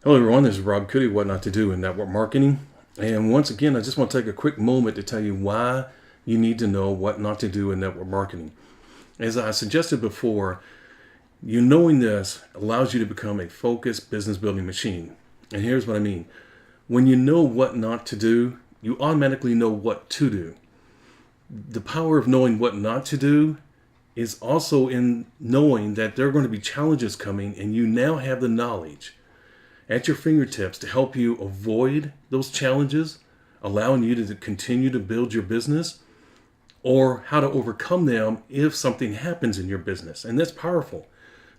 Hello, everyone. This is Rob Cuddy, What Not to Do in Network Marketing. And once again, I just want to take a quick moment to tell you why you need to know what not to do in network marketing. As I suggested before, you knowing this allows you to become a focused business building machine. And here's what I mean. When you know what not to do, you automatically know what to do. The power of knowing what not to do is also in knowing that there are going to be challenges coming, and you now have the knowledge at your fingertips to help you avoid those challenges, allowing you to continue to build your business, or how to overcome them if something happens in your business. And that's powerful.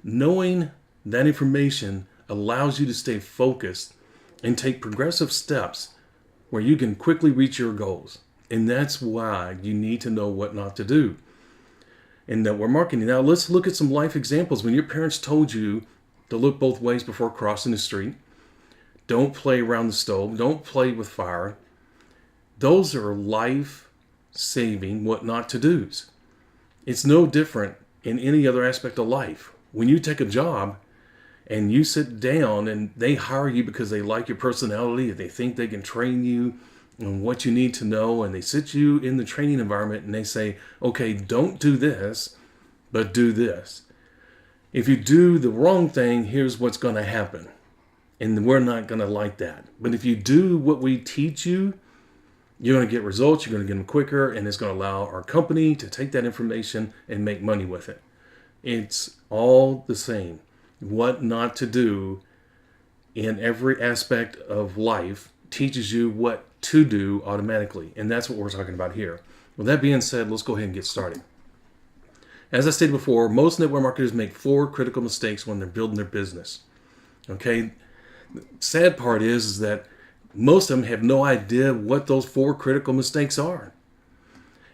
Knowing that information allows you to stay focused and take progressive steps where you can quickly reach your goals. And that's why you need to know what not to do in network marketing. Now, let's look at some life examples. When your parents told you to look both ways before crossing the street, don't play around the stove, don't play with fire. Those are life-saving what not to do's. It's no different in any other aspect of life. When you take a job and you sit down and they hire you because they like your personality, they think they can train you on what you need to know, and they sit you in the training environment and they say, okay, don't do this, but do this. If you do the wrong thing, here's what's going to happen. And we're not going to like that. But if you do what we teach you, you're going to get results, you're going to get them quicker, and it's going to allow our company to take that information and make money with it. It's all the same. What not to do in every aspect of life teaches you what to do automatically. And that's what we're talking about here. With that being said, let's go ahead and get started. As I stated before, most network marketers make 4 critical mistakes when they're building their business. Okay? The sad part is that most of them have no idea what those 4 critical mistakes are.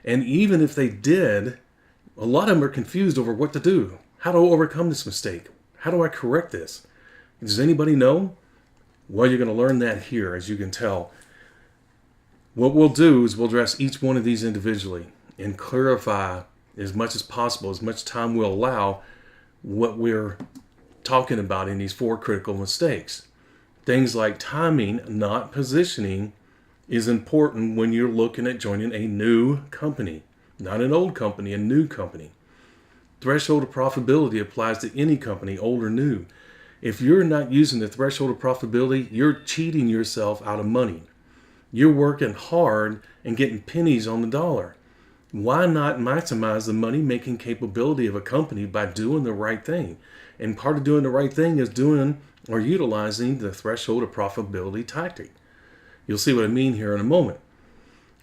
And even if they did, a lot of them are confused over what to do. How do I overcome this mistake? How do I correct this? Does anybody know? Well, you're going to learn that here, as you can tell. What we'll do is we'll address each one of these individually and clarify as much as possible, as much time we'll allow, what we're talking about in these 4 critical mistakes. Things like timing, not positioning, is important when you're looking at joining a new company. Not an old company, a new company. Threshold of profitability applies to any company, old or new. If you're not using the threshold of profitability, you're cheating yourself out of money. You're working hard and getting pennies on the dollar. Why not maximize the money-making capability of a company by doing the right thing? And part of doing the right thing is doing or utilizing the threshold of profitability tactic. You'll see what I mean here in a moment.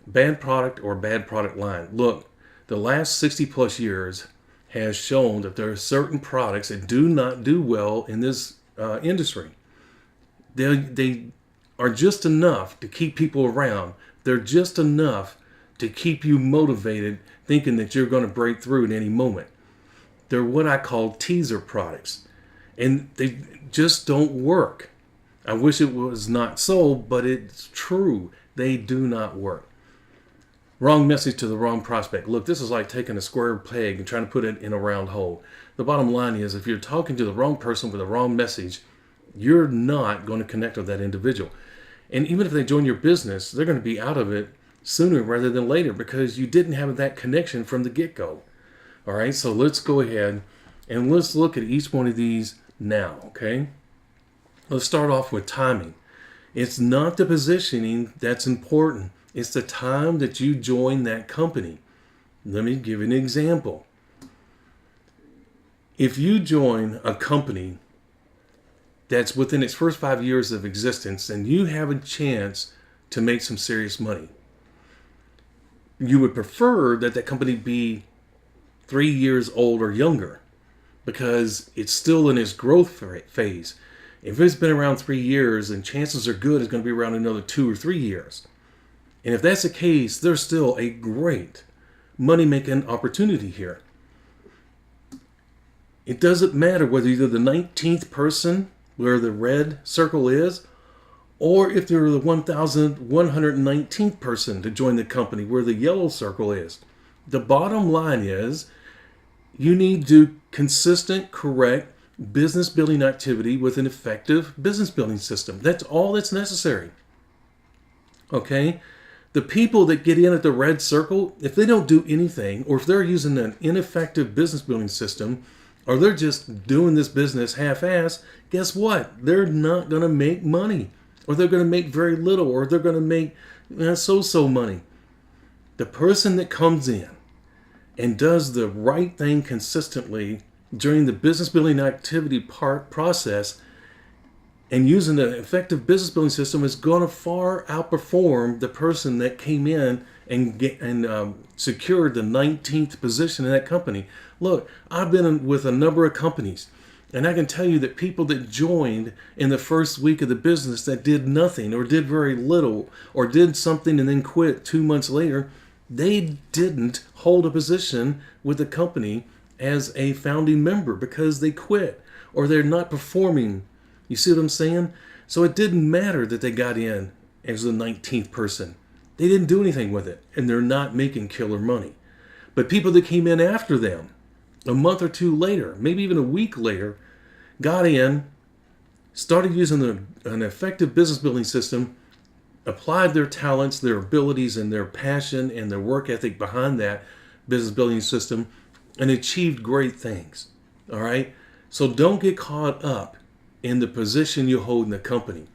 Bad product or bad product line. Look, the last 60 plus years has shown that there are certain products that do not do well in this industry. They are just enough to keep people around. They're just enough to keep you motivated, thinking that you're going to break through at any moment. They're what I call teaser products, and they just don't work. I wish it was not so, but it's true. They do not work. Wrong message to the wrong prospect. Look, this is like taking a square peg and trying to put it in a round hole. The bottom line is, if you're talking to the wrong person with the wrong message, you're not going to connect with that individual. And even if they join your business, they're going to be out of it sooner rather than later because you didn't have that connection from the get-go. All right, so let's go ahead and let's look at each one of these now, okay? Let's start off with timing. It's not the positioning that's important. It's the time that you join that company. Let me give you an example. If you join a company that's within its first 5 years of existence and you have a chance to make some serious money, you would prefer that that company be 3 years old or younger because it's still in its growth phase. If it's been around 3 years, then chances are good it's going to be around another 2 or 3 years. And if that's the case, there's still a great money-making opportunity here. It doesn't matter whether you're the 19th person where the red circle is, or if you're the 1,119th person to join the company where the yellow circle is. The bottom line is you need to do consistent, correct, business building activity with an effective business building system. That's all that's necessary. Okay? The people that get in at the red circle, if they don't do anything, or if they're using an ineffective business building system, or they're just doing this business half-ass, guess what? They're not going to make money, or they're going to make very little, or they're going to make so-so money. The person that comes in and does the right thing consistently during the business building activity process and using an effective business building system is going to far outperform the person that came in and secured the 19th position in that company. Look, I've been with a number of companies, and I can tell you that people that joined in the first week of the business that did nothing or did very little or did something and then quit 2 months later, they didn't hold a position with the company as a founding member because they quit or they're not performing. You see what I'm saying? So it didn't matter that they got in as the 19th person. They didn't do anything with it, and they're not making killer money. But people that came in after them, a month or two later, maybe even a week later, got in, started using an effective business building system, applied their talents, their abilities, and their passion and their work ethic behind that business building system, and achieved great things. All right? So don't get caught up in the position you hold in the company.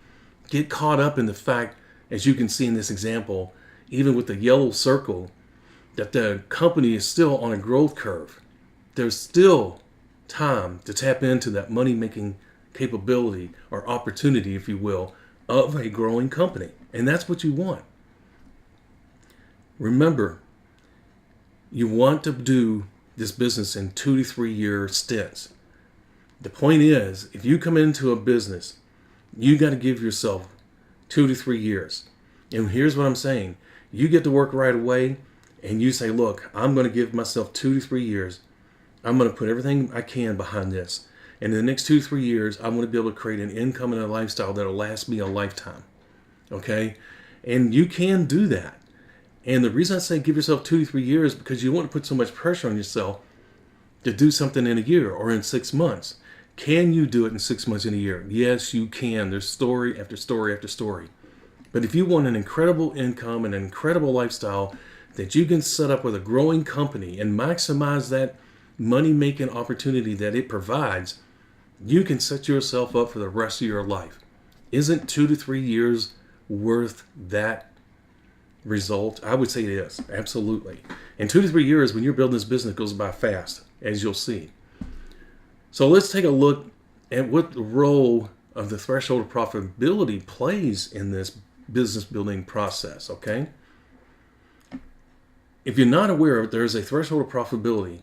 Get caught up in the fact, as you can see in this example, even with the yellow circle, that the company is still on a growth curve. There's still time to tap into that money-making capability or opportunity, if you will, of a growing company. And that's what you want. Remember, you want to do this business in 2 to 3 year stints. The point is, if you come into a business, you got to give yourself 2 to 3 years. And here's what I'm saying. You get to work right away and you say, look, I'm going to give myself 2 to 3 years. I'm going to put everything I can behind this. And in the next 2 to 3 years, I'm going to be able to create an income and a lifestyle that'll last me a lifetime. Okay? And you can do that. And the reason I say give yourself 2 to 3 years is because you want to put so much pressure on yourself to do something in a year or in 6 months. Can you do it in 6 months, in a year? Yes, you can. There's story after story after story. But if you want an incredible income and an incredible lifestyle that you can set up with a growing company and maximize that money-making opportunity that it provides, you can set yourself up for the rest of your life. Isn't 2 to 3 years worth that result? I would say it is, absolutely. And 2 to 3 years, when you're building this business, goes by fast, as you'll see. So let's take a look at what the role of the threshold of profitability plays in this business building process, okay? If you're not aware of it, there's a threshold of profitability.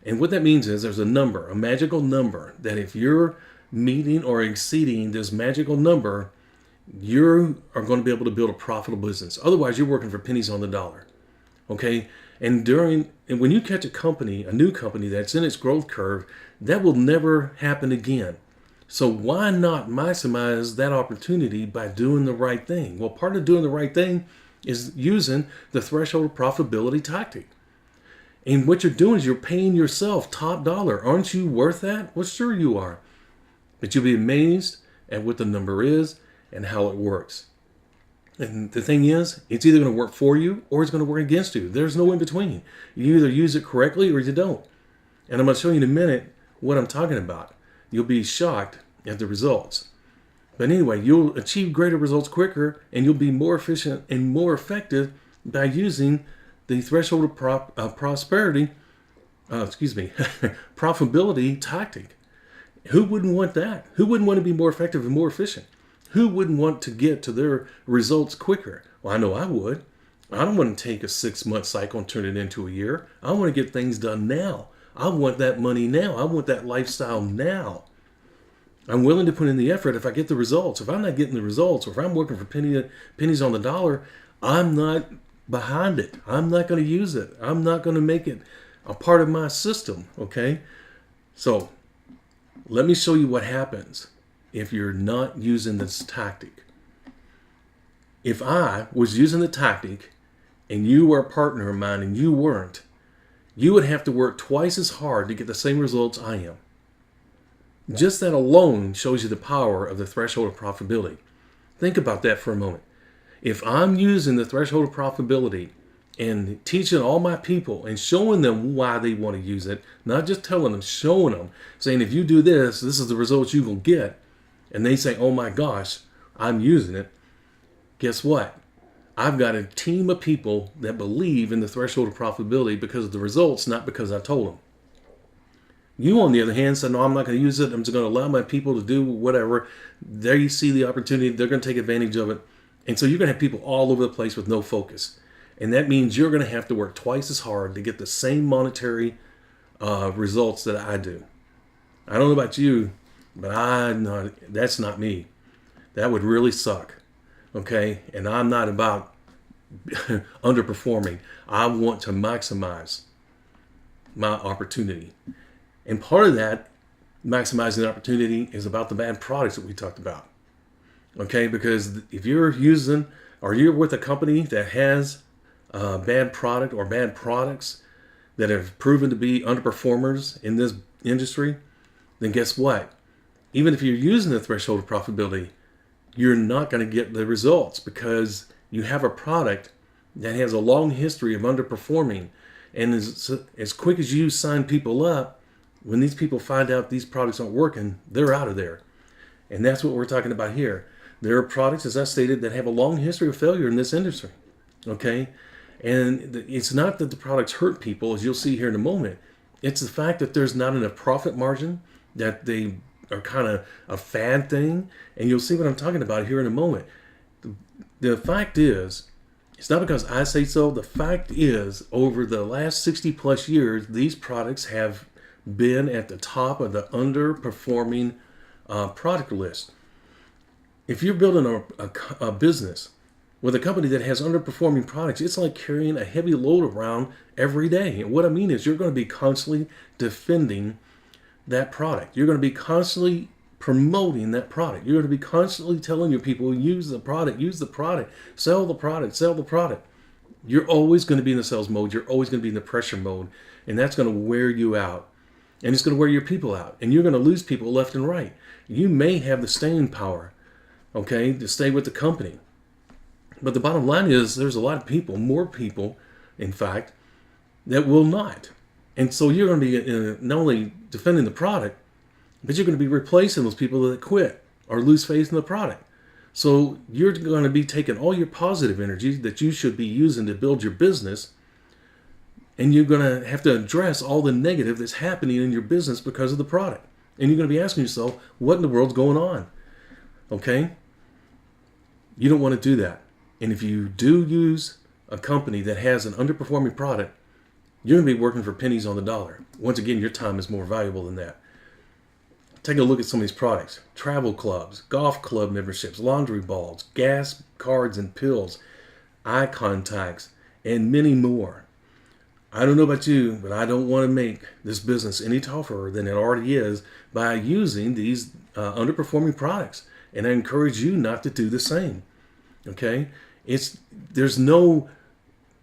And what that means is there's a number, a magical number, that if you're meeting or exceeding this magical number, you are going to be able to build a profitable business. Otherwise, you're working for pennies on the dollar, okay? And when you catch a new company that's in its growth curve, that will never happen again. So why not maximize that opportunity by doing the right thing? Well, part of doing the right thing is using the threshold of profitability tactic. And what you're doing is you're paying yourself top dollar. Aren't you worth that? Well, sure you are. But you'll be amazed at what the number is and how it works. And the thing is, it's either going to work for you or it's going to work against you. There's no in between. You either use it correctly or you don't. And I'm going to show you in a minute what I'm talking about. You'll be shocked at the results. But anyway, you'll achieve greater results quicker and you'll be more efficient and more effective by using the threshold of profitability tactic. Who wouldn't want that? Who wouldn't want to be more effective and more efficient? Who wouldn't want to get to their results quicker? Well, I know I would. I don't want to take a 6-month cycle and turn it into a year. I want to get things done now. I want that money now. I want that lifestyle now. I'm willing to put in the effort if I get the results. If I'm not getting the results, or if I'm working for pennies on the dollar, I'm not behind it. I'm not going to use it. I'm not going to make it a part of my system, okay? So let me show you what happens if you're not using this tactic. If I was using the tactic and you were a partner of mine and you weren't, you would have to work twice as hard to get the same results I am. Just that alone shows you the power of the threshold of profitability. Think about that for a moment. If I'm using the threshold of profitability and teaching all my people and showing them why they want to use it, not just telling them, showing them, saying, if you do this, this is the results you will get. And they say, oh my gosh, I'm using it. Guess what? I've got a team of people that believe in the threshold of profitability because of the results, not because I told them. You, on the other hand, said, no, I'm not going to use it. I'm just going to allow my people to do whatever. There you see the opportunity. They're going to take advantage of it. And so you're going to have people all over the place with no focus. And that means you're going to have to work twice as hard to get the same monetary results that I do. I don't know about you, but that's not me. That would really suck. Okay? And I'm not about underperforming. I want to maximize my opportunity. And part of that, maximizing the opportunity, is about the bad products that we talked about. Okay? Because if you're using, or you're with a company that has a bad product or bad products that have proven to be underperformers in this industry, then guess what? Even if you're using the threshold of profitability, you're not going to get the results because you have a product that has a long history of underperforming. And as quick as you sign people up, when these people find out these products aren't working, they're out of there. And that's what we're talking about here. There are products, as I stated, that have a long history of failure in this industry. Okay? And it's not that the products hurt people, as you'll see here in a moment. It's the fact that there's not enough profit margin, that they are kind of a fad thing. And you'll see what I'm talking about here in a moment. The fact is, it's not because I say so. The fact is, over the last 60 plus years, these products have been at the top of the underperforming product list. If you're building a business with a company that has underperforming products, it's like carrying a heavy load around every day. And what I mean is, you're going to be constantly defending that product. You're going to be constantly promoting that product. You're going to be constantly telling your people, use the product, sell the product. You're always going to be in the sales mode. You're always going to be in the pressure mode. And that's going to wear you out. And it's going to wear your people out. And you're going to lose people left and right. You may have the staying power, okay, to stay with the company. But the bottom line is, there's a lot of people, more people, in fact, that will not. And so you're going to be not only defending the product, but you're going to be replacing those people that quit or lose faith in the product. So you're going to be taking all your positive energy that you should be using to build your business, and you're going to have to address all the negative that's happening in your business because of the product. And you're going to be asking yourself, what in the world's going on? Okay? You don't want to do that. And if you do use a company that has an underperforming product, you're going to be working for pennies on the dollar. Once again, your time is more valuable than that. Take a look at some of these products. Travel clubs, golf club memberships, laundry balls, gas cards and pills, eye contacts, and many more. I don't know about you, but I don't want to make this business any tougher than it already is by using these underperforming products. And I encourage you not to do the same. Okay? There's no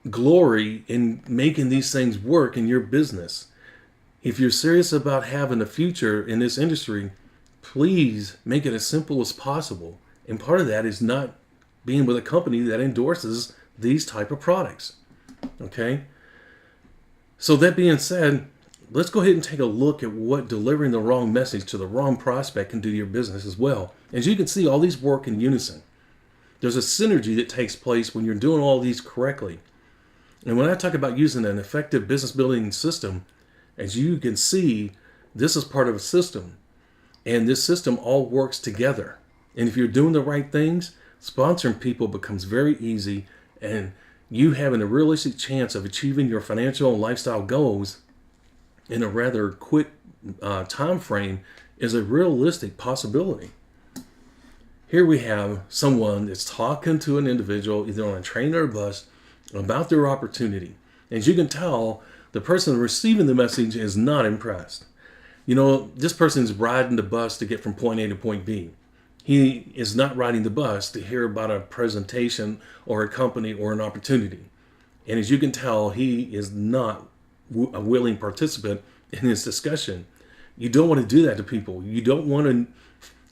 glory in making these things work in your business. If you're serious about having a future in this industry, please make it as simple as possible. And part of that is not being with a company that endorses these type of products. Okay? So that being said, let's go ahead and take a look at what delivering the wrong message to the wrong prospect can do to your business as well. As you can see, all these work in unison. There's a synergy that takes place when you're doing all these correctly. And when I talk about using an effective business building system, as you can see, this is part of a system. And this system all works together. And if you're doing the right things, sponsoring people becomes very easy, and you having a realistic chance of achieving your financial and lifestyle goals in a rather quick time frame is a realistic possibility. Here we have someone that's talking to an individual, either on a train or a bus, about their opportunity. As you can tell, the person receiving the message is not impressed. You know, this person is riding the bus to get from point A to point B. He is not riding the bus to hear about a presentation or a company or an opportunity. And as you can tell, he is not a willing participant in this discussion. You don't want to do that to people. You don't want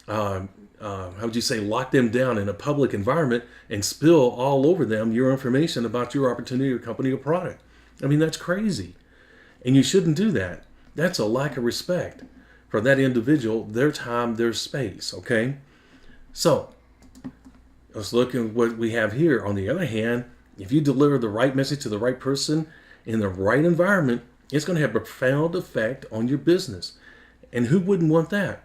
to, how would you say, lock them down in a public environment and spill all over them your information about your opportunity or company or product. I mean, that's crazy. And you shouldn't do that. That's a lack of respect for that individual, their time, their space, okay? So, let's look at what we have here. On the other hand, if you deliver the right message to the right person in the right environment, it's going to have a profound effect on your business. And who wouldn't want that?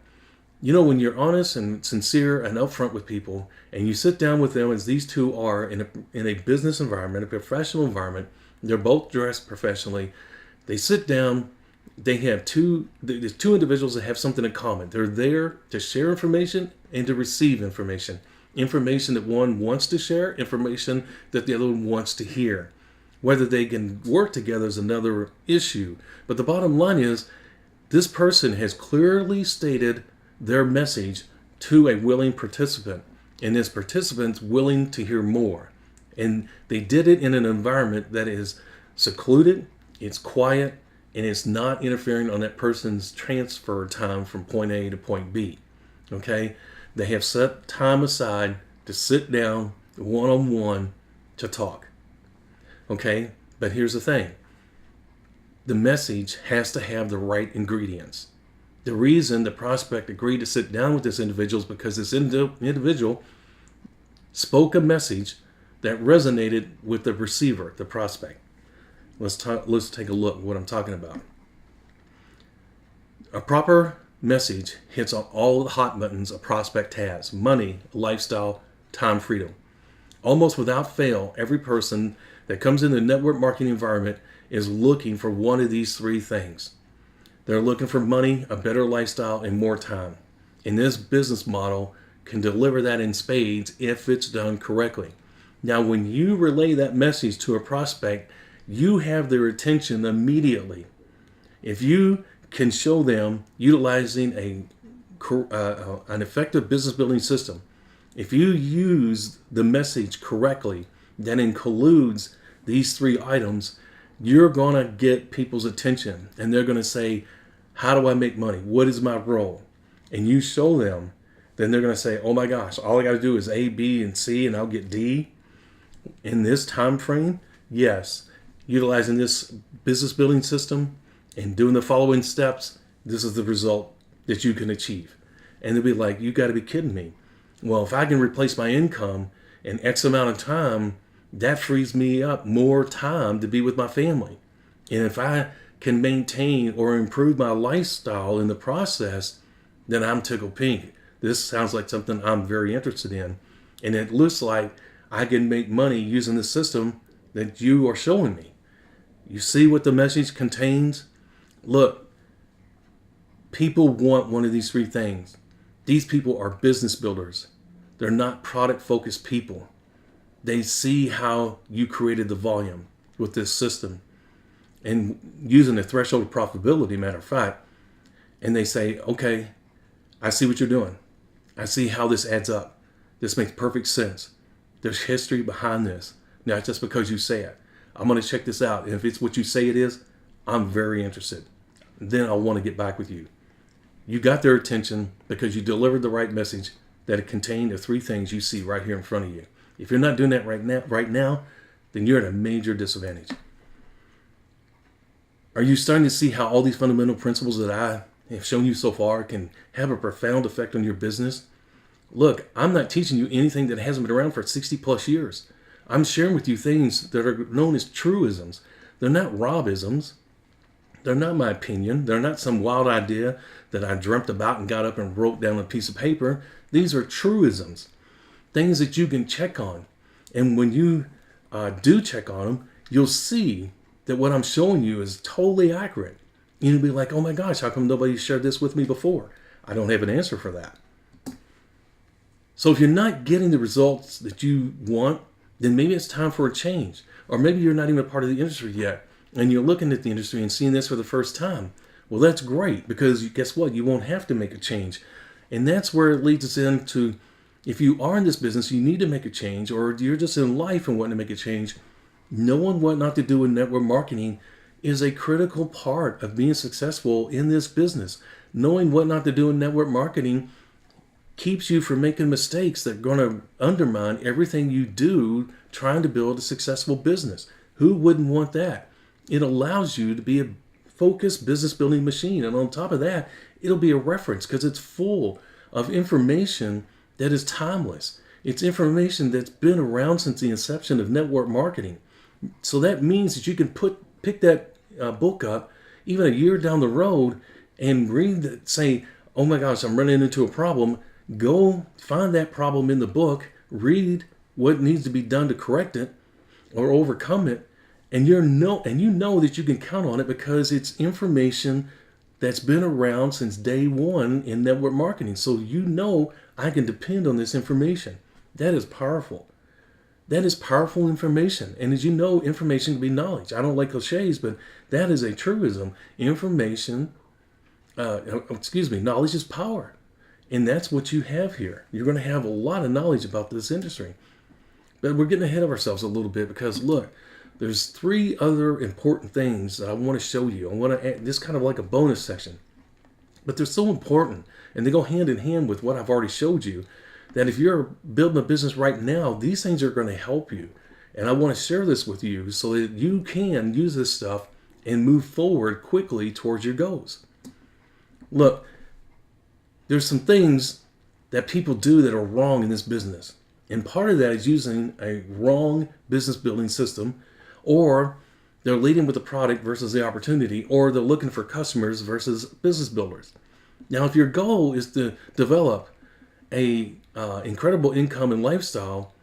You know, when you're honest and sincere and upfront with people, and you sit down with them as these two are in a business environment, a professional environment, they're both dressed professionally. They sit down, there's two individuals that have something in common. They're there to share information and to receive information. Information that one wants to share, information that the other one wants to hear. Whether they can work together is another issue. But the bottom line is, this person has clearly stated their message to a willing participant, and this participant's willing to hear more. And they did it in an environment that is secluded, it's quiet, and it's not interfering on that person's transfer time from point A to point B. Okay? They have set time aside to sit down one-on-one to talk. Okay? But here's the thing. The message has to have the right ingredients. The reason the prospect agreed to sit down with this individual is because this individual spoke a message that resonated with the receiver, the prospect. Let's take a look at what I'm talking about. A proper message hits on all the hot buttons a prospect has: money, lifestyle, time, freedom. Almost without fail, every person that comes in the network marketing environment is looking for one of these three things. They're looking for money, a better lifestyle, and more time. And this business model can deliver that in spades if it's done correctly. Now, when you relay that message to a prospect, you have their attention immediately. If you can show them utilizing an effective business building system, if you use the message correctly that includes these three items, you're going to get people's attention, and they're going to say, how do I make money? What is my role? And you show them, then they're going to say, oh my gosh, all I got to do is A, B, and C, and I'll get D in this time frame. Yes, utilizing this business building system and doing the following steps, this is the result that you can achieve. And they'll be like, you got to be kidding me. Well, if I can replace my income in X amount of time, that frees me up more time to be with my family. And if I can maintain or improve my lifestyle in the process, then I'm tickled pink. This sounds like something I'm very interested in. And it looks like I can make money using the system that you are showing me. You see what the message contains? Look, people want one of these three things. These people are business builders. They're not product-focused people. They see how you created the volume with this system and using the threshold of profitability, matter of fact, and they say, okay, I see what you're doing. I see how this adds up. This makes perfect sense. There's history behind this. Not just because you say it. I'm going to check this out. And if it's what you say it is, I'm very interested. Then I'll want to get back with you. You got their attention because you delivered the right message that it contained the three things you see right here in front of you. If you're not doing that right now, then you're at a major disadvantage. Are you starting to see how all these fundamental principles that I have shown you so far can have a profound effect on your business? Look, I'm not teaching you anything that hasn't been around for 60 plus years. I'm sharing with you things that are known as truisms. They're not Robisms. They're not my opinion. They're not some wild idea that I dreamt about and got up and wrote down on a piece of paper. These are truisms, things that you can check on. And when you do check on them, you'll see that what I'm showing you is totally accurate. You'll be like, oh my gosh, how come nobody shared this with me before? I don't have an answer for that. So if you're not getting the results that you want, then maybe it's time for a change. Or maybe you're not even a part of the industry yet, and you're looking at the industry and seeing this for the first time. Well, that's great, because guess what? You won't have to make a change. And that's where it leads us into, if you are in this business, you need to make a change, or you're just in life and wanting to make a change, knowing what not to do in network marketing is a critical part of being successful in this business. knowing what not to do in network marketing keeps you from making mistakes that are going to undermine everything you do trying to build a successful business. Who wouldn't want that? It allows you to be a focused business building machine. And on top of that, it'll be a reference because it's full of information that is timeless. It's information that's been around since the inception of network marketing. So that means that you can pick that book up even a year down the road and read it, say, oh my gosh, I'm running into a problem. Go find that problem in the book, read what needs to be done to correct it or overcome it, and you know that you can count on it because it's information that's been around since day one in network marketing. So you know I can depend on this information. That is powerful. That is powerful information. And as you know, information can be knowledge. I don't like cliches, but that is a truism. Knowledge is power. And that's what you have here. You're going to have a lot of knowledge about this industry. But we're getting ahead of ourselves a little bit because look, there's 3 other important things that I want to show you. I want to add this kind of like a bonus section. But they're so important and they go hand in hand with what I've already showed you that if you're building a business right now, these things are going to help you. And I want to share this with you so that you can use this stuff and move forward quickly towards your goals. Look, there's some things that people do that are wrong in this business. And part of that is using a wrong business building system, or they're leading with the product versus the opportunity, or they're looking for customers versus business builders. Now, if your goal is to develop a incredible income and lifestyle,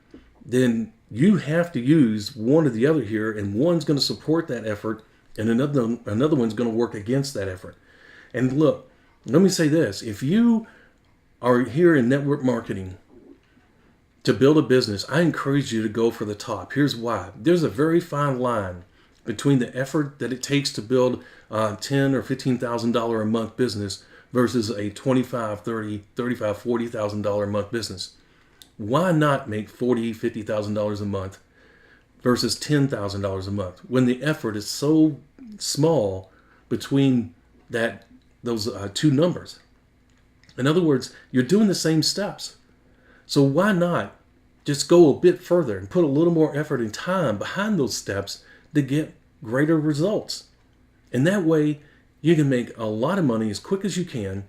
then you have to use one or the other here, and one's going to support that effort, and another one's going to work against that effort. And look, let me say this. If you are here in network marketing to build a business, I encourage you to go for the top. Here's why. There's a very fine line between the effort that it takes to build a $10,000 or $15,000 a month business versus a $25,000, $30,000, $35,000, $40,000 a month business. Why not make $40,000, $50,000 a month versus $10,000 a month when the effort is so small between those 2 numbers? In other words, you're doing the same steps. So why not just go a bit further and put a little more effort and time behind those steps to get greater results? And that way you can make a lot of money as quick as you can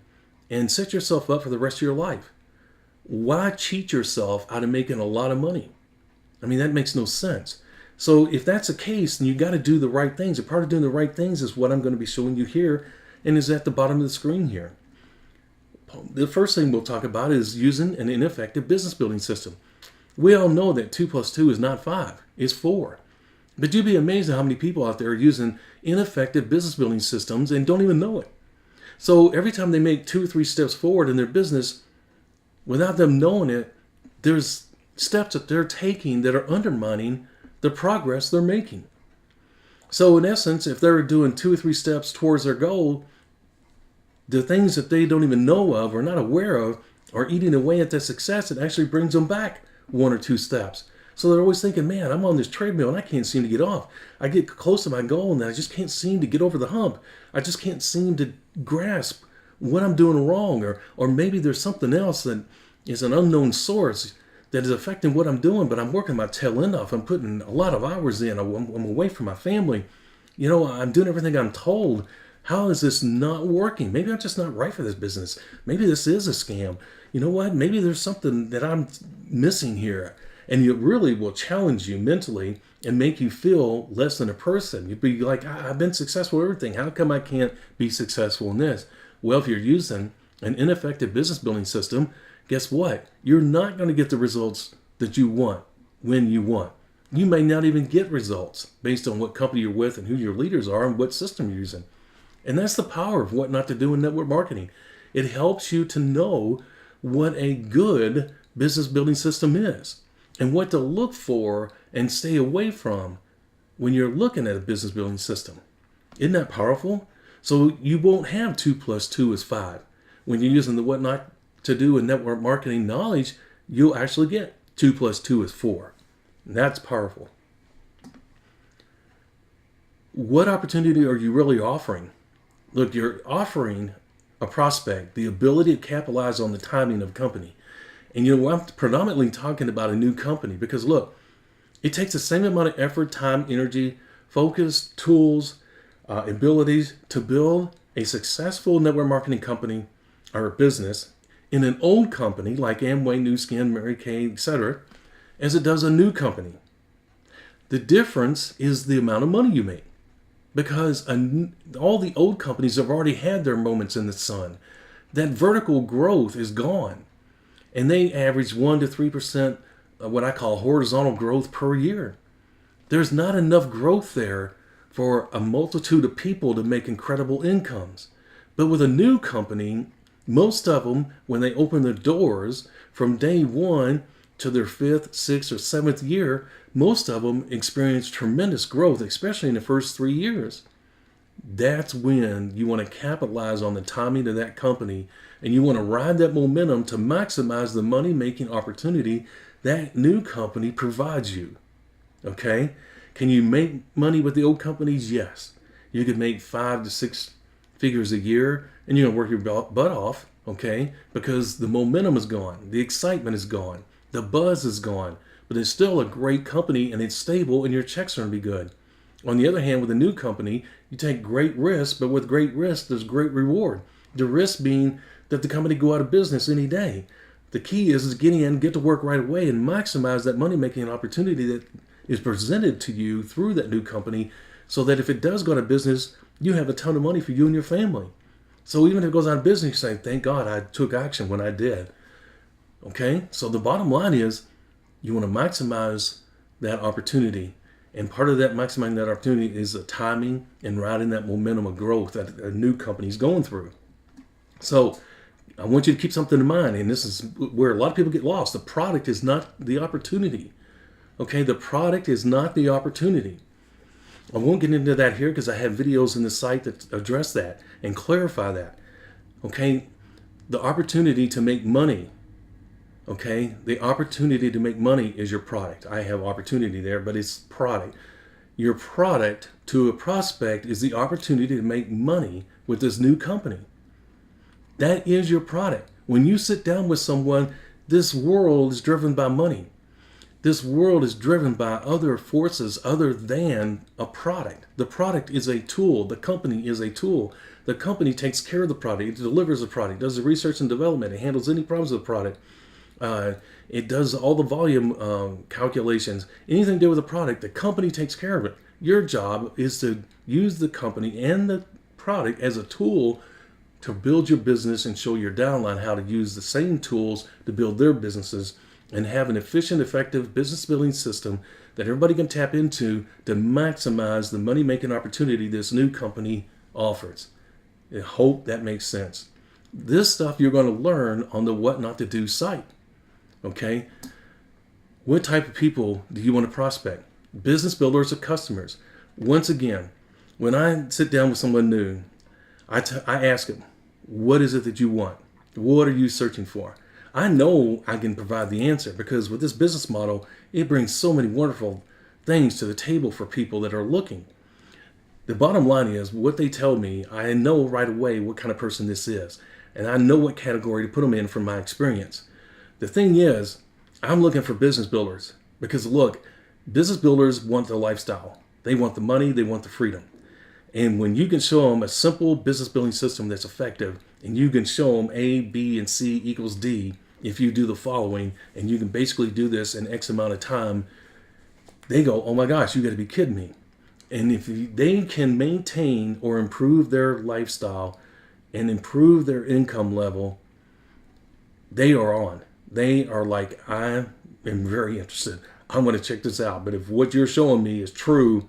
and set yourself up for the rest of your life. Why cheat yourself out of making a lot of money? I mean, that makes no sense. So if that's the case, then you got to do the right things. And part of doing the right things is what I'm going to be showing you here and is at the bottom of the screen here. The first thing we'll talk about is using an ineffective business building system. We all know that 2 plus 2 is not 5, it's 4. But you'd be amazed at how many people out there are using ineffective business building systems and don't even know it. So every time they make 2 or 3 steps forward in their business, without them knowing it, there's steps that they're taking that are undermining the progress they're making. So in essence, if they're doing 2 or 3 steps towards their goal, the things that they don't even know of or not aware of are eating away at their success. It actually brings them back 1 or 2 steps. So they're always thinking, man, I'm on this treadmill and I can't seem to get off. I get close to my goal and I just can't seem to get over the hump. I just can't seem to grasp what I'm doing wrong. Or maybe there's something else that is an unknown source that is affecting what I'm doing, but I'm working my tail end off. I'm putting a lot of hours in. I'm away from my family. I'm doing everything I'm told. How is this not working? Maybe I'm just not right for this business. Maybe this is a scam. You know what? Maybe there's something that I'm missing here. And it really will challenge you mentally and make you feel less than a person. You'd be like, I've been successful at everything. How come I can't be successful in this? Well, if you're using an ineffective business building system, guess what? You're not going to get the results that you want when you want. You may not even get results based on what company you're with and who your leaders are and what system you're using. And that's the power of what not to do in network marketing. It helps you to know what a good business building system is and what to look for and stay away from when you're looking at a business building system. Isn't that powerful? So you won't have 2 plus 2 is 5. When you're using the what not to do in network marketing knowledge, you'll actually get 2 plus 2 is 4. And that's powerful. What opportunity are you really offering? Look, you're offering a prospect, the ability to capitalize on the timing of a company. And I'm predominantly talking about a new company because look, it takes the same amount of effort, time, energy, focus, tools, abilities to build a successful network marketing company or business in an old company like Amway, Nu Skin, Mary Kay, etc., as it does a new company. The difference is the amount of money you make, because all the old companies have already had their moments in the sun. That vertical growth is gone, and they average 1 to 3% of what I call horizontal growth per year. There's not enough growth there for a multitude of people to make incredible incomes. But with a new company, most of them, when they open their doors from day one to their 5th, 6th, or 7th year, most of them experience tremendous growth, especially in the first 3 years. That's when you want to capitalize on the timing of that company, and you want to ride that momentum to maximize the money-making opportunity that new company provides you. Okay? Can you make money with the old companies? Yes. You could make 5 to 6 figures a year, and you're going to work your butt off, okay? Because the momentum is gone. The excitement is gone. The buzz is gone. But it's still a great company, and it's stable, and your checks are going to be good. On the other hand, with a new company, you take great risk, but with great risk, there's great reward. The risk being that the company go out of business any day. The key is getting in, get to work right away, and maximize that money-making opportunity that is presented to you through that new company, so that if it does go out of business, you have a ton of money for you and your family. So even if it goes out of business, you say, thank God I took action when I did. Okay? So the bottom line is you want to maximize that opportunity. And part of that maximizing that opportunity is the timing and riding that momentum of growth that a new company is going through. So I want you to keep something in mind, and this is where a lot of people get lost. The product is not the opportunity. Okay, the product is not the opportunity. I won't get into that here because I have videos in the site that address that and clarify that. Okay, the opportunity to make money. Okay, the opportunity to make money is your product. I have opportunity there, but it's product. Your product to a prospect is the opportunity to make money with this new company. That is your product. When you sit down with someone, this world is driven by money. This world is driven by other forces other than a product. The product is a tool. The company is a tool. The company takes care of the product. It delivers the product, does the research and development. It handles any problems with the product. It does all the volume calculations. Anything to do with the product, the company takes care of it. Your job is to use the company and the product as a tool to build your business and show your downline how to use the same tools to build their businesses and have an efficient, effective business building system that everybody can tap into to maximize the money-making opportunity this new company offers. I hope that makes sense. This stuff you're going to learn on the What Not to Do site. Okay? What type of people do you want to prospect? Business builders or customers? Once again, when I sit down with someone new, I ask them, what is it that you want? What are you searching for? I know I can provide the answer because with this business model, it brings so many wonderful things to the table for people that are looking. The bottom line is what they tell me, I know right away what kind of person this is, and I know what category to put them in from my experience. The thing is, I'm looking for business builders because look, business builders want the lifestyle. They want the money, they want the freedom. And when you can show them a simple business building system that's effective, and you can show them A, B, and C equals D, if you do the following, and you can basically do this in X amount of time, they go, oh my gosh, you got to be kidding me. And if they can maintain or improve their lifestyle and improve their income level, they are on. They are like, I am very interested. I want to check this out. But if what you're showing me is true,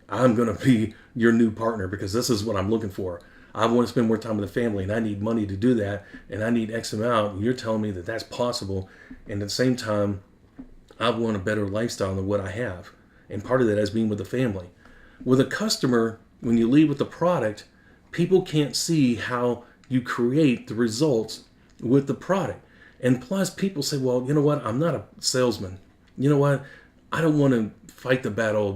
I'm going to be your new partner because this is what I'm looking for. I want to spend more time with the family and I need money to do that. And I need X amount. And you're telling me that that's possible. And at the same time, I want a better lifestyle than what I have. And part of that is being with the family. With a customer, when you leave with the product, people can't see how you create the results with the product. And plus people say, well, you know what? I'm not a salesman. You know what? I don't want to fight the battle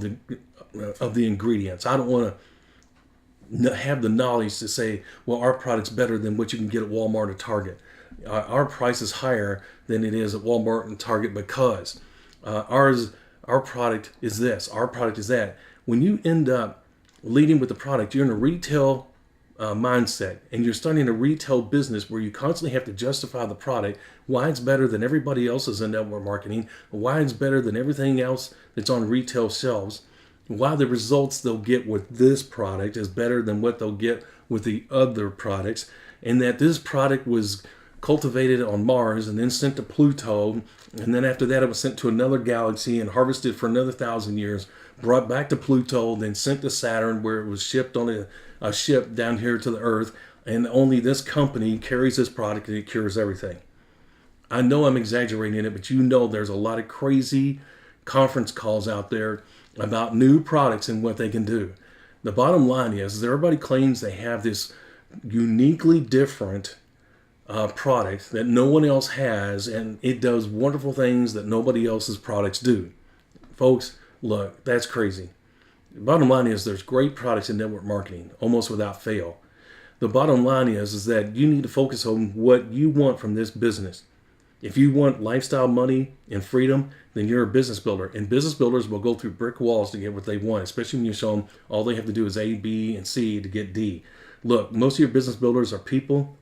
of the ingredients. I don't want to have the knowledge to say, well, our product's better than what you can get at Walmart or Target. Our price is higher than it is at Walmart and Target because our product is this, our product is that. When you end up leading with the product, you're in a retail mindset, and you're starting a retail business where you constantly have to justify the product, why it's better than everybody else's in network marketing, why it's better than everything else that's on retail shelves, why the results they'll get with this product is better than what they'll get with the other products, and that this product was cultivated on Mars and then sent to Pluto, and then after that it was sent to another galaxy and harvested for another 1,000 years, brought back to Pluto, then sent to Saturn where it was shipped on a ship down here to the Earth, and only this company carries this product and it cures everything. I know I'm exaggerating it, but you know there's a lot of crazy conference calls out there about new products and what they can do. The bottom line is everybody claims they have this uniquely different product that no one else has, and it does wonderful things that nobody else's products do. Folks, look, that's crazy. The bottom line is there's great products in network marketing, almost without fail. The bottom line is that you need to focus on what you want from this business. If you want lifestyle, money, and freedom, then you're a business builder. And business builders will go through brick walls to get what they want, especially when you show them all they have to do is A, B, and C to get D. Look, most of your business builders are people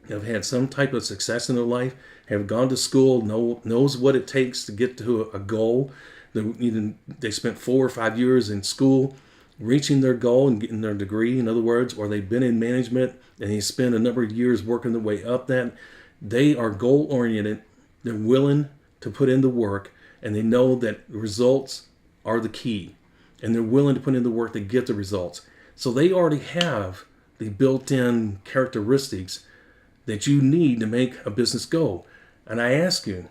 have had some type of success in their life, have gone to school, knows what it takes to get to a goal. They spent 4 or 5 years in school reaching their goal and getting their degree, in other words, or they've been in management and they spend a number of years working their way up that. They are goal oriented, they're willing to put in the work, and they know that results are the key, and they're willing to put in the work to get the results. So they already have the built-in characteristics that you need to make a business go. And I ask you,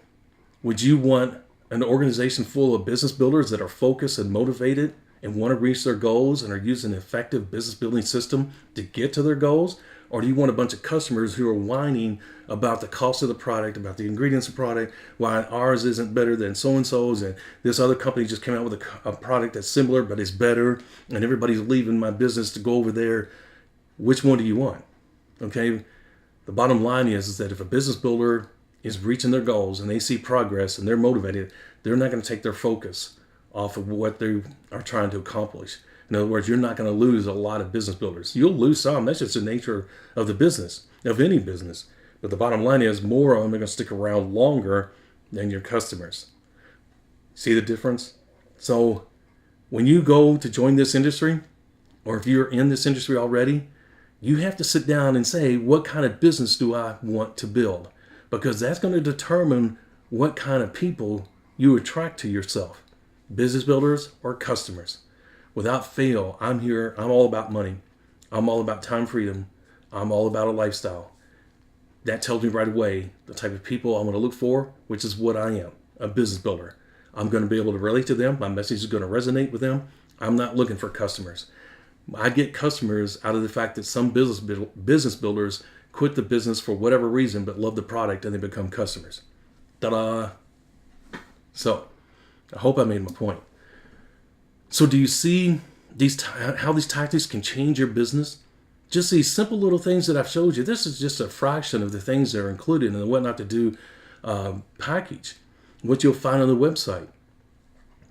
would you want an organization full of business builders that are focused and motivated and want to reach their goals and are using an effective business building system to get to their goals? Or do you want a bunch of customers who are whining about the cost of the product, about the ingredients of the product, why ours isn't better than so-and-so's, and this other company just came out with a product that's similar but is better, and everybody's leaving my business to go over there? Which one do you want? Okay? The bottom line is that if a business builder is reaching their goals and they see progress and they're motivated, they're not going to take their focus off of what they are trying to accomplish. In other words, you're not going to lose a lot of business builders. You'll lose some. That's just the nature of the business, of any business. But the bottom line is more of them are going to stick around longer than your customers. See the difference? So when you go to join this industry, or if you're in this industry already, you have to sit down and say, what kind of business do I want to build? Because that's going to determine what kind of people you attract to yourself, business builders or customers. Without fail, I'm here. I'm all about money. I'm all about time freedom. I'm all about a lifestyle. That tells me right away the type of people I'm going to look for, which is what I am, a business builder. I'm going to be able to relate to them. My message is going to resonate with them. I'm not looking for customers. I get customers out of the fact that some business builders quit the business for whatever reason but love the product and they become customers. Ta-da! So, I hope I made my point. So do you see how these tactics can change your business? Just these simple little things that I've showed you. This is just a fraction of the things that are included in the What Not to Do package, what you'll find on the website.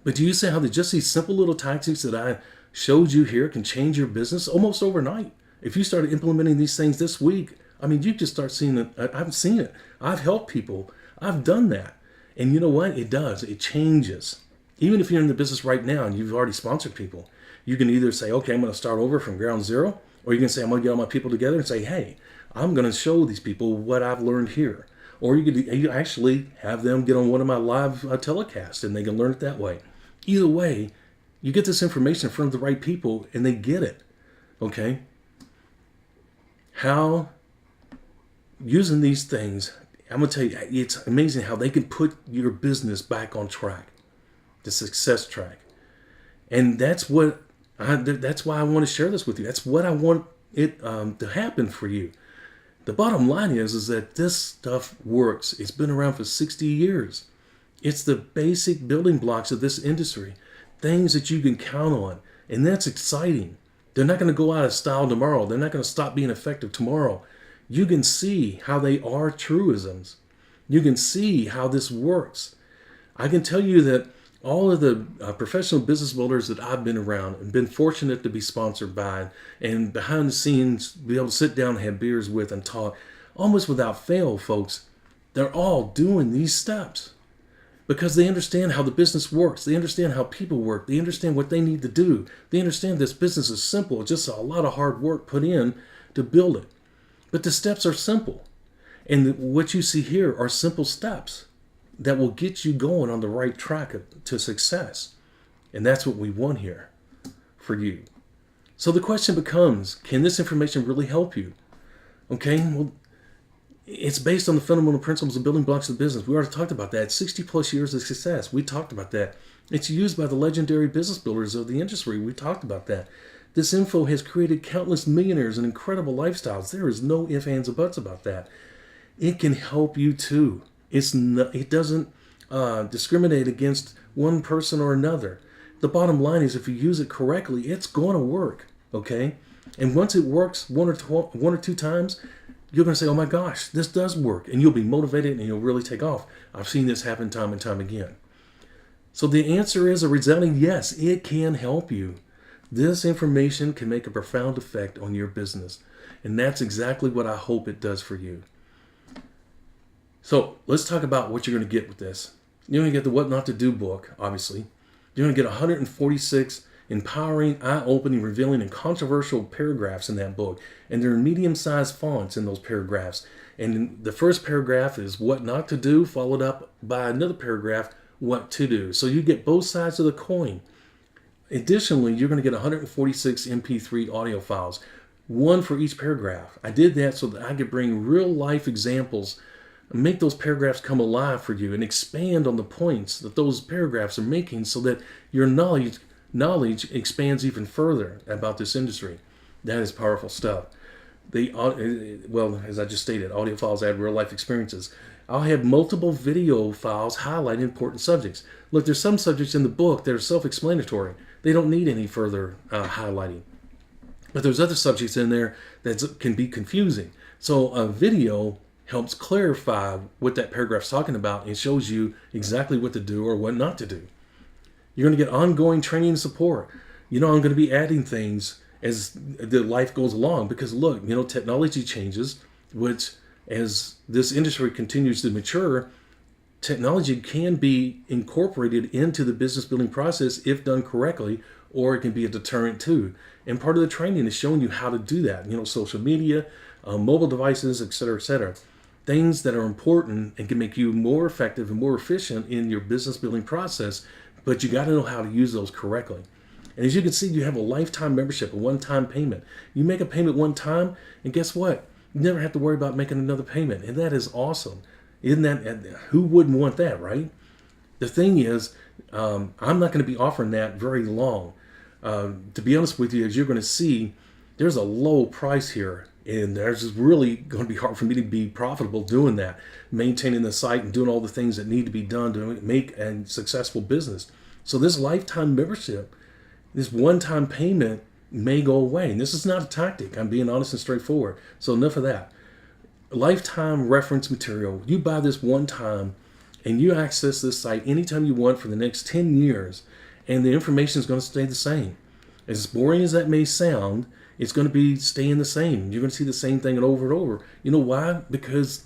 But do you see how just these simple little tactics that I showed you here can change your business almost overnight? If you started implementing these things this week, I mean, you just start seeing it. I've seen it. I've helped people. I've done that. And you know what? It does. It changes. Even if you're in the business right now and you've already sponsored people, you can either say, okay, I'm going to start over from ground zero, or you can say, I'm going to get all my people together and say, hey, I'm going to show these people what I've learned here. Or you actually have them get on one of my live telecasts and they can learn it that way. Either way, you get this information in front of the right people and they get it. Okay? How using these things, I'm going to tell you, it's amazing how they can put your business back on track, the success track. And that's why I want to share this with you. That's what I want it to happen for you. The bottom line is that this stuff works. It's been around for 60 years. It's the basic building blocks of this industry, things that you can count on. And that's exciting They're not going to go out of style tomorrow. They're not going to stop being effective tomorrow. You can see how they are truisms. You can see how this works. I can tell you that all of the professional business builders that I've been around and been fortunate to be sponsored by and behind the scenes be able to sit down and have beers with and talk, almost without fail, folks, they're all doing these steps because they understand how the business works. They understand how people work. They understand what they need to do. They understand this business is simple. It's just a lot of hard work put in to build it. But the steps are simple. And what you see here are simple steps that will get you going on the right track to success. And that's what we want here for you. So the question becomes, can this information really help you? Okay, well, it's based on the fundamental principles of building blocks of business. We already talked about that. 60 plus years of success. We talked about that. It's used by the legendary business builders of the industry. We talked about that. This info has created countless millionaires and incredible lifestyles. There is no ifs, ands, or buts about that. It can help you too. It doesn't discriminate against one person or another. The bottom line is if you use it correctly, it's going to work, okay? And once it works one or two times, you're going to say, oh my gosh, this does work. And you'll be motivated and you'll really take off. I've seen this happen time and time again. So the answer is a resounding yes, it can help you. This information can make a profound effect on your business. And that's exactly what I hope it does for you. So let's talk about what you're going to get with this. You're going to get the What Not to Do book, obviously. You're going to get 146 empowering, eye-opening, revealing, and controversial paragraphs in that book. And they're medium-sized fonts in those paragraphs. And the first paragraph is what not to do, followed up by another paragraph, what to do. So you get both sides of the coin. Additionally, you're going to get 146 MP3 audio files, one for each paragraph. I did that so that I could bring real-life examples, make those paragraphs come alive for you, and expand on the points that those paragraphs are making so that your knowledge expands even further about this industry. That is powerful stuff. Well, as I just stated, audio files add real-life experiences. I'll have multiple video files highlighting important subjects. Look, there's some subjects in the book that are self-explanatory. They don't need any further highlighting. But there's other subjects in there that can be confusing. So a video helps clarify what that paragraph's talking about and shows you exactly what to do or what not to do. You're going to get ongoing training and support. I'm going to be adding things as the life goes along because look, technology changes, which as this industry continues to mature, technology can be incorporated into the business building process if done correctly, or it can be a deterrent too. And part of the training is showing you how to do that. Social media, mobile devices, et cetera, things that are important and can make you more effective and more efficient in your business building process, but you got to know how to use those correctly. And as you can see, you have a lifetime membership, a one-time payment. You make a payment one time, and guess what? You never have to worry about making another payment. And that is awesome. Isn't that, who wouldn't want that, right? The thing is, I'm not going to be offering that very long. To be honest with you, as you're going to see, there's a low price here. And there's just really going to be hard for me to be profitable doing that, maintaining the site and doing all the things that need to be done to make a successful business. So this lifetime membership, this one-time payment may go away. And this is not a tactic. I'm being honest and straightforward. So enough of that. Lifetime reference material. You buy this one time and you access this site anytime you want for the next 10 years. And the information is going to stay the same. As boring as that may sound, it's going to be staying the same. You're going to see the same thing over and over. You know why? Because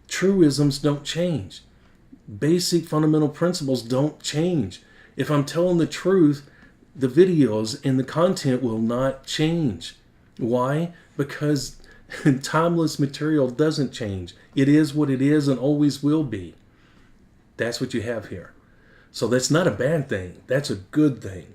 truisms don't change. Basic fundamental principles don't change. If I'm telling the truth, the videos and the content will not change. Why? Because timeless material doesn't change. It is what it is and always will be. That's what you have here. So that's not a bad thing. That's a good thing.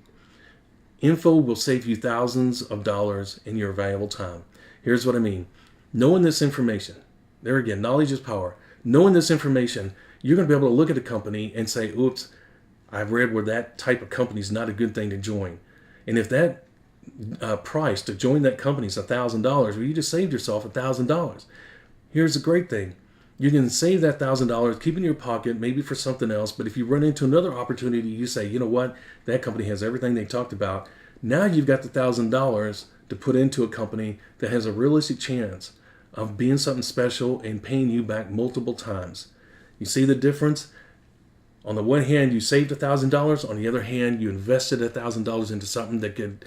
Info will save you thousands of dollars in your valuable time. Here's what I mean. Knowing this information, there again, knowledge is power. Knowing this information, you're going to be able to look at a company and say, oops, I've read where that type of company is not a good thing to join. And if that price to join that company is $1,000, well, you just saved yourself $1,000. Here's the great thing. You can save that $1,000, keep it in your pocket, maybe for something else. But if you run into another opportunity, you say, you know what, that company has everything they talked about. Now you've got the $1,000 to put into a company that has a realistic chance of being something special and paying you back multiple times. You see the difference? On the one hand, you saved $1,000. On the other hand, you invested $1,000 into something that could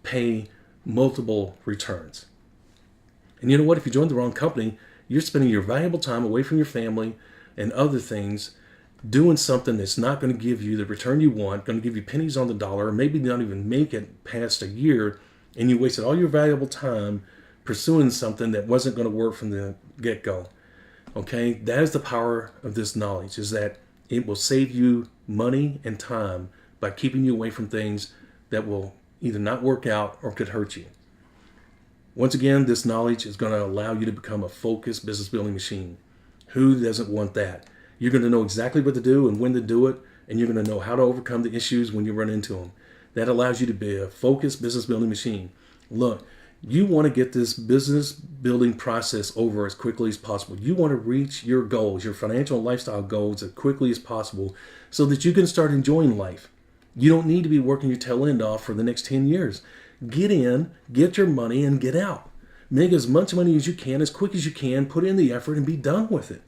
pay multiple returns. And you know what? If you join the wrong company, you're spending your valuable time away from your family and other things doing something that's not going to give you the return you want, going to give you pennies on the dollar, or maybe not even make it past a year, and you wasted all your valuable time pursuing something that wasn't going to work from the get-go. Okay? That is the power of this knowledge, is that it will save you money and time by keeping you away from things that will either not work out or could hurt you. Once again, this knowledge is going to allow you to become a focused business building machine. Who doesn't want that? You're going to know exactly what to do and when to do it, and you're going to know how to overcome the issues when you run into them. That allows you to be a focused business building machine. Look, you want to get this business building process over as quickly as possible. You want to reach your goals, your financial and lifestyle goals, as quickly as possible so that you can start enjoying life. You don't need to be working your tail end off for the next 10 years. Get in, get your money, and get out. Make as much money as you can, as quick as you can, put in the effort, and be done with it.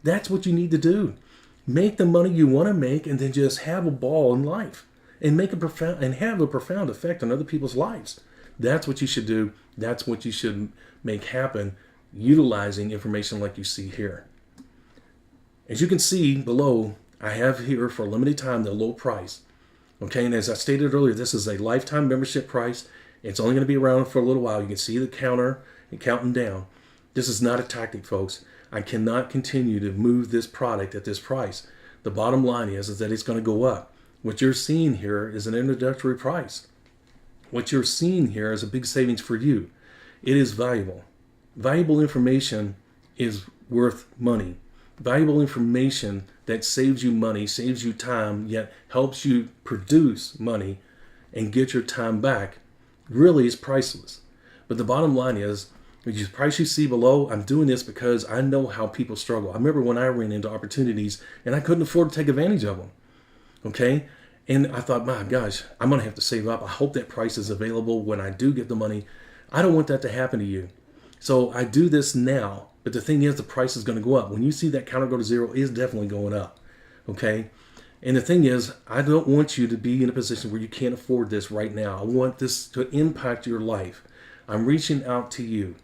That's what you need to do. Make the money you want to make, and then just have a ball in life and have a profound effect on other people's lives. That's what you should do. That's what you should make happen, utilizing information like you see here. As you can see below, I have here for a limited time the low price. Okay, and as I stated earlier, this is a lifetime membership price. It's only going to be around for a little while. You can see the counter and counting down. This is not a tactic, folks. I cannot continue to move this product at this price. The bottom line is that it's going to go up. What you're seeing here is an introductory price. What you're seeing here is a big savings for you. It is valuable. Valuable information is worth money. Valuable information that saves you money, saves you time, yet helps you produce money and get your time back really is priceless. But the bottom line is, the price you see below, I'm doing this because I know how people struggle. I remember when I ran into opportunities and I couldn't afford to take advantage of them. Okay? And I thought, my gosh, I'm going to have to save up. I hope that price is available when I do get the money. I don't want that to happen to you. So I do this now. But the thing is, the price is going to go up. When you see that counter go to zero, it's definitely going up. Okay? And the thing is, I don't want you to be in a position where you can't afford this right now. I want this to impact your life. I'm reaching out to you.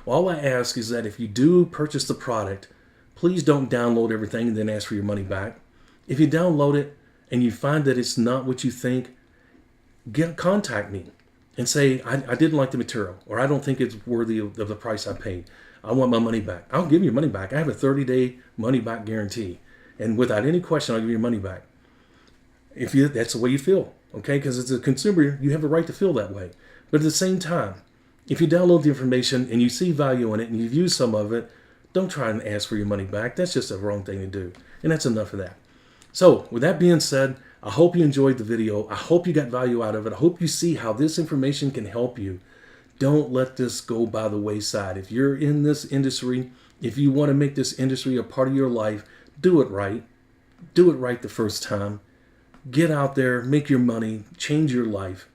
All I ask is that if you do purchase the product, please don't download everything and then ask for your money back. If you download it and you find that it's not what you think, contact me and say, I didn't like the material, or I don't think it's worthy of the price I paid. I want my money back. I'll give you your money back. I have a 30-day money back guarantee. And without any question, I'll give you your money back. That's the way you feel, okay? Because as a consumer, you have a right to feel that way. But at the same time, if you download the information and you see value in it and you've used some of it, don't try and ask for your money back. That's just a wrong thing to do. And that's enough of that. So with that being said, I hope you enjoyed the video. I hope you got value out of it. I hope you see how this information can help you. Don't let this go by the wayside. If you're in this industry, if you want to make this industry a part of your life, do it right. Do it right the first time. Get out there, make your money, change your life,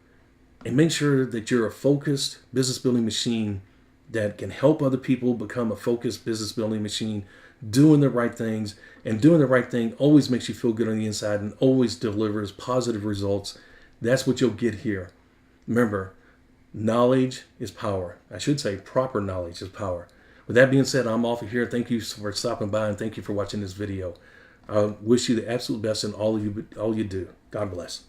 and make sure that you're a focused business building machine that can help other people become a focused business building machine, doing the right things. And doing the right thing always makes you feel good on the inside and always delivers positive results. That's what you'll get here. Remember, knowledge is power. I should say proper knowledge is power. With that being said, I'm off of here. Thank you for stopping by and thank you for watching this video. I wish you the absolute best in all you do. God bless.